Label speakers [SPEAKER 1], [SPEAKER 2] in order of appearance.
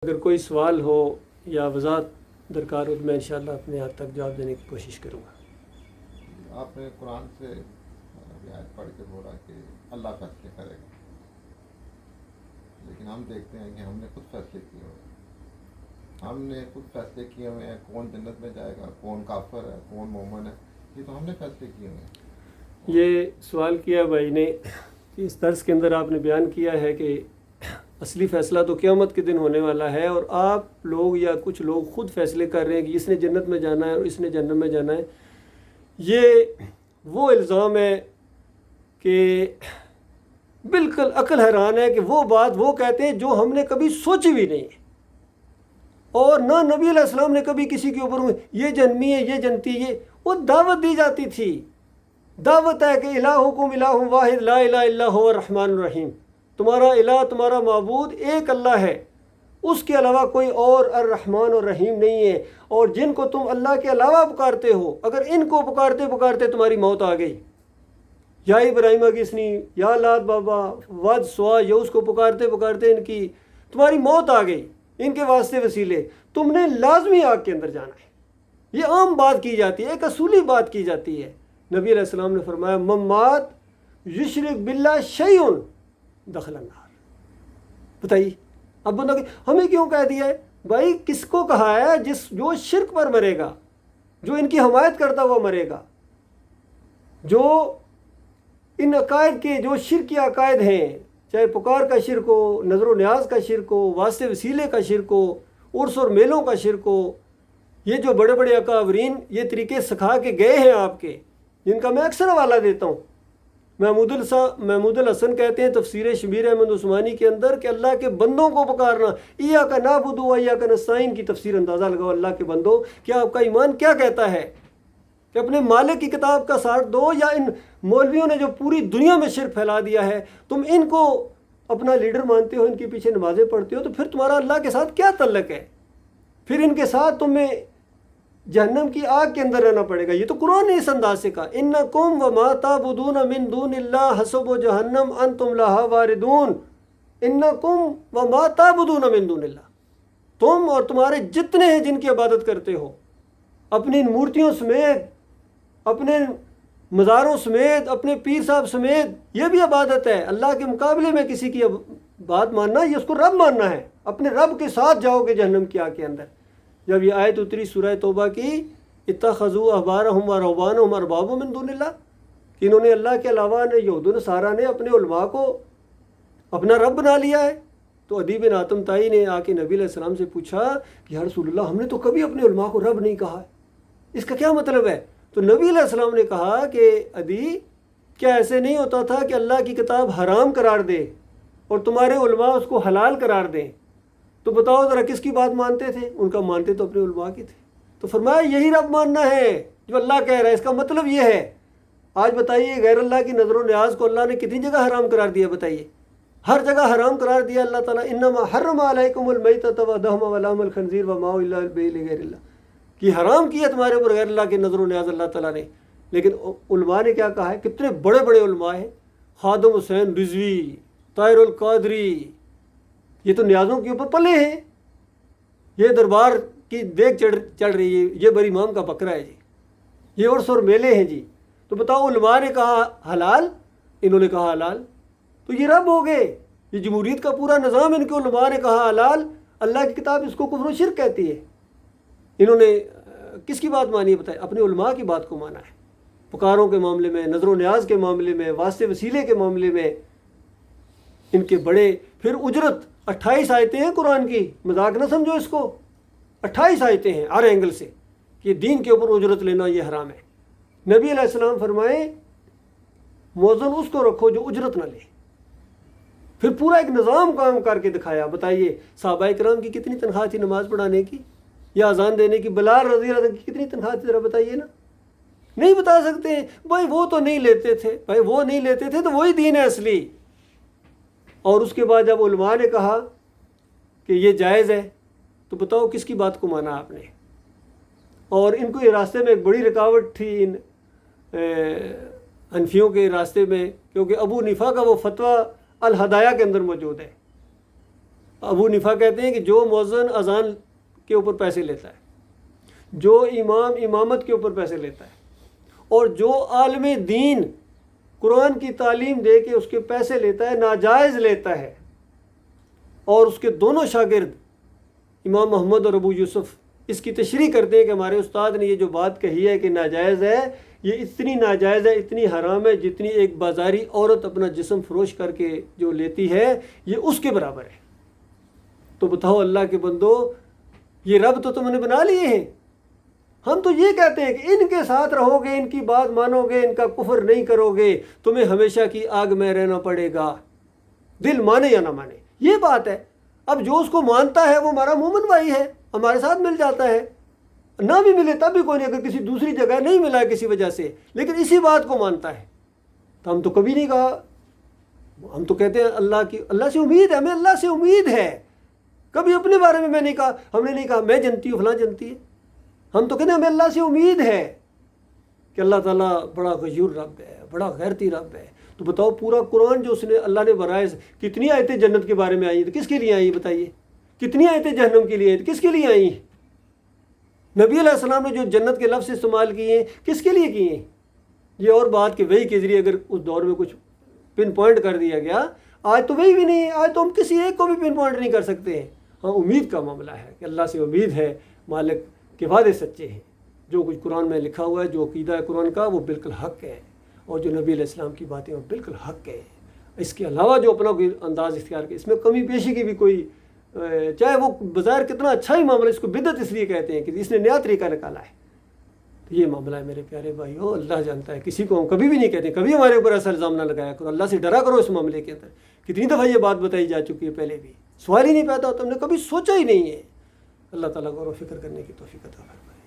[SPEAKER 1] اگر کوئی سوال ہو یا وضاحت درکار ہو تو میں انشاءاللہ اپنے حد تک جواب دینے کی کوشش کروں گا۔
[SPEAKER 2] آپ نے قرآن سے آیت پڑھ کے بولا کہ اللہ فیصلے کرے گا، لیکن ہم دیکھتے ہیں کہ ہم نے خود فیصلے کیے ہوئے ہیں، کون جنت میں جائے گا، کون کافر ہے، کون مومن ہے، یہ تو ہم نے فیصلے کیے ہوئے ہیں۔
[SPEAKER 1] یہ سوال کیا بھائی نے، اس درس کے اندر آپ نے بیان کیا ہے کہ اصلی فیصلہ تو قیامت کے دن ہونے والا ہے، اور آپ لوگ یا کچھ لوگ خود فیصلے کر رہے ہیں کہ اس نے جنت میں جانا ہے اور اس نے جہنم میں جانا ہے۔ یہ وہ الزام ہے کہ بالکل عقل حیران ہے کہ وہ بات وہ کہتے ہیں جو ہم نے کبھی سوچی بھی نہیں ہے، اور نہ نبی علیہ السلام نے کبھی کسی کے اوپر یہ جنمی ہے، یہ جنتی ہے۔ وہ دعوت دی جاتی تھی، دعوت ہے کہ الہکم الہ واحد لا الہ الا هو الرحمن الرحیم، تمہارا الہ، تمہارا معبود ایک اللہ ہے، اس کے علاوہ کوئی اور الرحمن اور رحیم نہیں ہے، اور جن کو تم اللہ کے علاوہ پکارتے ہو، اگر ان کو پکارتے پکارتے تمہاری موت آ گئی، یا ابراہیم کسنی، یا لات بابا، ود سوا، یا اس کو پکارتے پکارتے ان کی تمہاری موت آ گئی، ان کے واسطے وسیلے، تم نے لازمی آگ کے اندر جانا ہے۔ یہ عام بات کی جاتی ہے، ایک اصولی بات کی جاتی ہے۔ نبی علیہ السلام نے فرمایا ممات یشرک باللہ شیئن دخل النار۔ بتائیے اب بندہ کہ ہمیں کیوں کہہ دیا ہے؟ بھائی کس کو کہا ہے؟ جو شرک پر مرے گا، جو ان کی حمایت کرتا ہوا مرے گا، جو ان عقائد کے، جو شرکی عقائد ہیں، چاہے پکار کا شرک ہو، نظر و نیاز کا شرک ہو، واسطے وسیلے کا شرک ہو، عرس اور میلوں کا شرک ہو، یہ جو بڑے بڑے اکابرین یہ طریقے سکھا کے گئے ہیں آپ کے، جن کا میں اکثر حوالہ دیتا ہوں۔ محمود الحسن کہتے ہیں تفسیر شبیر احمد عثمانی کے اندر کہ اللہ کے بندوں کو پکارنا، ایاک نعبد و ایاک نستعین کی تفسیر اندازہ لگاؤ، اللہ کے بندوں کیا آپ کا ایمان کیا کہتا ہے کہ اپنے مالک کی کتاب کا ساتھ دو، یا ان مولویوں نے جو پوری دنیا میں شرک پھیلا دیا ہے تم ان کو اپنا لیڈر مانتے ہو، ان کے پیچھے نمازیں پڑھتے ہو، تو پھر تمہارا اللہ کے ساتھ کیا تعلق ہے؟ پھر ان کے ساتھ تمہیں جہنم کی آگ کے اندر رہنا پڑے گا۔ یہ تو قرآن نے اس انداز سے کہا انکم وما تعبدون من دون اللہ حسب جہنم انتم لہا واردون۔ انکم وما تعبدون من دون اللہ، تم اور تمہارے جتنے ہیں جن کی عبادت کرتے ہو، اپنی مورتیوں سمیت، اپنے مزاروں سمیت، اپنے پیر صاحب سمیت، یہ بھی عبادت ہے۔ اللہ کے مقابلے میں کسی کی بات ماننا، یہ اس کو رب ماننا ہے، اپنے رب کے ساتھ جاؤ گے جہنم کی آگ کے اندر۔ جب یہ آیت اتری سورہ توبہ کی اتخذوا احبارہم و رہبانہم اربابا من دون اللہ، کہ انہوں نے اللہ کے علاوہ یہود و نصارہ نے اپنے علماء کو اپنا رب بنا لیا ہے، تو عدی بن حاتم طائی نے آ کے نبی علیہ السلام سے پوچھا کہ یا رسول اللہ، ہم نے تو کبھی اپنے علماء کو رب نہیں کہا ہے، اس کا کیا مطلب ہے؟ تو نبی علیہ السلام نے کہا کہ عدی، کیا ایسے نہیں ہوتا تھا کہ اللہ کی کتاب حرام قرار دے اور تمہارے علماء اس کو حلال قرار دیں؟ تو بتاؤ ذرا کس کی بات مانتے تھے؟ ان کا مانتے تو اپنے علماء کی تھے۔ تو فرمایا یہی رب ماننا ہے جو اللہ کہہ رہا ہے، اس کا مطلب یہ ہے۔ آج بتائیے غیر اللہ کی نظر و نیاز کو اللہ نے کتنی جگہ حرام قرار دیا؟ بتائیے، ہر جگہ حرام قرار دیا اللہ تعالیٰ۔ انما حرم علیکم المیتۃ والدم ولحم الخنزیر وما اہل به لغیر اللہ، کہ حرام کیا تمہارے اوپر غیر اللہ کی نظر و نیاز اللہ تعالیٰ نے۔ لیکن علماء نے کیا کہا ہے؟ کتنے بڑے بڑے علماء ہیں، خادم حسین رضوی، طاہر القادری، یہ تو نیازوں کے اوپر پلے ہیں۔ یہ دربار کی دیکھ چڑھ رہی ہے، یہ بری امام کا بکرا ہے جی، یہ عرس اور میلے ہیں جی۔ تو بتاؤ علماء نے کہا حلال، انہوں نے کہا حلال، تو یہ رب ہو گئے۔ یہ جمہوریت کا پورا نظام، ان کے علماء نے کہا حلال، اللہ کی کتاب اس کو کفر و شرک کہتی ہے۔ انہوں نے کس کی بات مانی ہے؟ بتائیں، اپنے علماء کی بات کو مانا ہے، پکاروں کے معاملے میں، نظر و نیاز کے معاملے میں، واسطے وسیلے کے معاملے میں ان کے بڑے۔ پھر اجرت 28 آیتیں ہیں قرآن کی، مذاق نہ سمجھو اس کو، 28 آیتیں ہیں ہر اینگل سے کہ دین کے اوپر اجرت لینا یہ حرام ہے۔ نبی علیہ السلام فرمائے موزن اس کو رکھو جو اجرت نہ لے۔ پھر پورا ایک نظام کام کر کے دکھایا۔ بتائیے صحابہ کرام کی کتنی تنخواہ تھی نماز پڑھانے کی یا اذان دینے کی؟ بلال رضی اللہ عنہ کی کتنی تنخواہ تھی؟ ذرا بتائیے نا، نہیں بتا سکتے ہیں بھائی، وہ تو نہیں لیتے تھے، بھائی وہ نہیں لیتے تھے تو وہی دین ہے اصلی۔ اور اس کے بعد جب علماء نے کہا کہ یہ جائز ہے، تو بتاؤ کس کی بات کو مانا آپ نے؟ اور ان کو یہ راستے میں ایک بڑی رکاوٹ تھی ان حنفیوں کے راستے میں، کیونکہ ابو حنیفہ کا وہ فتویٰ الہدایہ کے اندر موجود ہے ابو حنیفہ کہتے ہیں کہ جو مؤذن اذان کے اوپر پیسے لیتا ہے، جو امام امامت کے اوپر پیسے لیتا ہے، اور جو عالم دین قرآن کی تعلیم دے کے اس کے پیسے لیتا ہے، ناجائز لیتا ہے، اور اس کے دونوں شاگرد امام محمد اور ابو یوسف اس کی تشریح کرتے ہیں کہ ہمارے استاد نے یہ جو بات کہی ہے کہ ناجائز ہے، یہ اتنی ناجائز ہے، اتنی حرام ہے، جتنی ایک بازاری عورت اپنا جسم فروش کر کے جو لیتی ہے یہ اس کے برابر ہے۔ تو بتاؤ اللہ کے بندو، یہ رب تو تم نے بنا لیے ہیں۔ ہم تو یہ کہتے ہیں کہ ان کے ساتھ رہو گے، ان کی بات مانو گے، ان کا کفر نہیں کرو گے، تمہیں ہمیشہ کی آگ میں رہنا پڑے گا، دل مانے یا نہ مانے، یہ بات ہے۔ اب جو اس کو مانتا ہے وہ ہمارا مومن بھائی ہے، ہمارے ساتھ مل جاتا ہے، نہ بھی ملے تب بھی کوئی نہیں، اگر کسی دوسری جگہ نہیں ملا ہے کسی وجہ سے، لیکن اسی بات کو مانتا ہے، تو ہم تو کبھی نہیں کہا، ہم تو کہتے ہیں اللہ سے امید ہے، ہمیں اللہ سے امید ہے۔ کبھی اپنے بارے میں میں نہیں کہا، ہم نے نہیں کہا میں جنتی ہوں فلاں جنتی ہے، ہم تو کہتے ہیں ہمیں اللہ سے امید ہے کہ اللہ تعالیٰ بڑا غیور رب ہے، بڑا غیرتی رب ہے۔ تو بتاؤ پورا قرآن جو اللہ نے برائے، کتنی آیتیں جنت کے بارے میں آئی ہیں، تو کس کے لیے آئی بتائیے؟ کتنی آیتیں جہنم کے لیے آئی، تو کس کے لیے آئی ہیں؟ نبی علیہ السلام نے جو جنت کے لفظ استعمال کیے ہیں کس کے لیے کیے ہیں؟ یہ اور بات کہ وحی کے ذریعے اگر اس دور میں کچھ پن پوائنٹ کر دیا گیا، آج تو وہی بھی نہیں ہے، آج تو ہم کسی ایک کو بھی پن پوائنٹ نہیں کر سکتے ہیں۔ ہاں امید کا معاملہ ہے کہ اللہ سے امید ہے، مالک کے وعدے سچے ہیں، جو کچھ قرآن میں لکھا ہوا ہے، جو عقیدہ ہے قرآن کا وہ بالکل حق ہے، اور جو نبی علیہ السلام کی باتیں وہ بالکل حق ہے۔ اس کے علاوہ جو اپنا کوئی انداز اختیار کیا، اس میں کمی پیشی کی بھی کوئی، چاہے وہ بظاہر کتنا اچھا ہی معاملہ، اس کو بدعت اس لیے کہتے ہیں کہ اس نے نیا طریقہ نکالا ہے۔ تو یہ معاملہ ہے میرے پیارے بھائیو، اللہ جانتا ہے، کسی کو ہم کبھی بھی نہیں کہتے، کبھی ہمارے اوپر ایسا الزام نہ لگایا کرو، اللہ سے ڈرا کرو اس معاملے کے اندر۔ کتنی دفعہ یہ بات بتائی جا چکی ہے، پہلے بھی سوال ہی نہیں پیدا ہوتا، ہم نے کبھی سوچا ہی نہیں ہے۔ اللہ تعالیٰ غور و فکر کرنے کی توفیق عطا فرمائے۔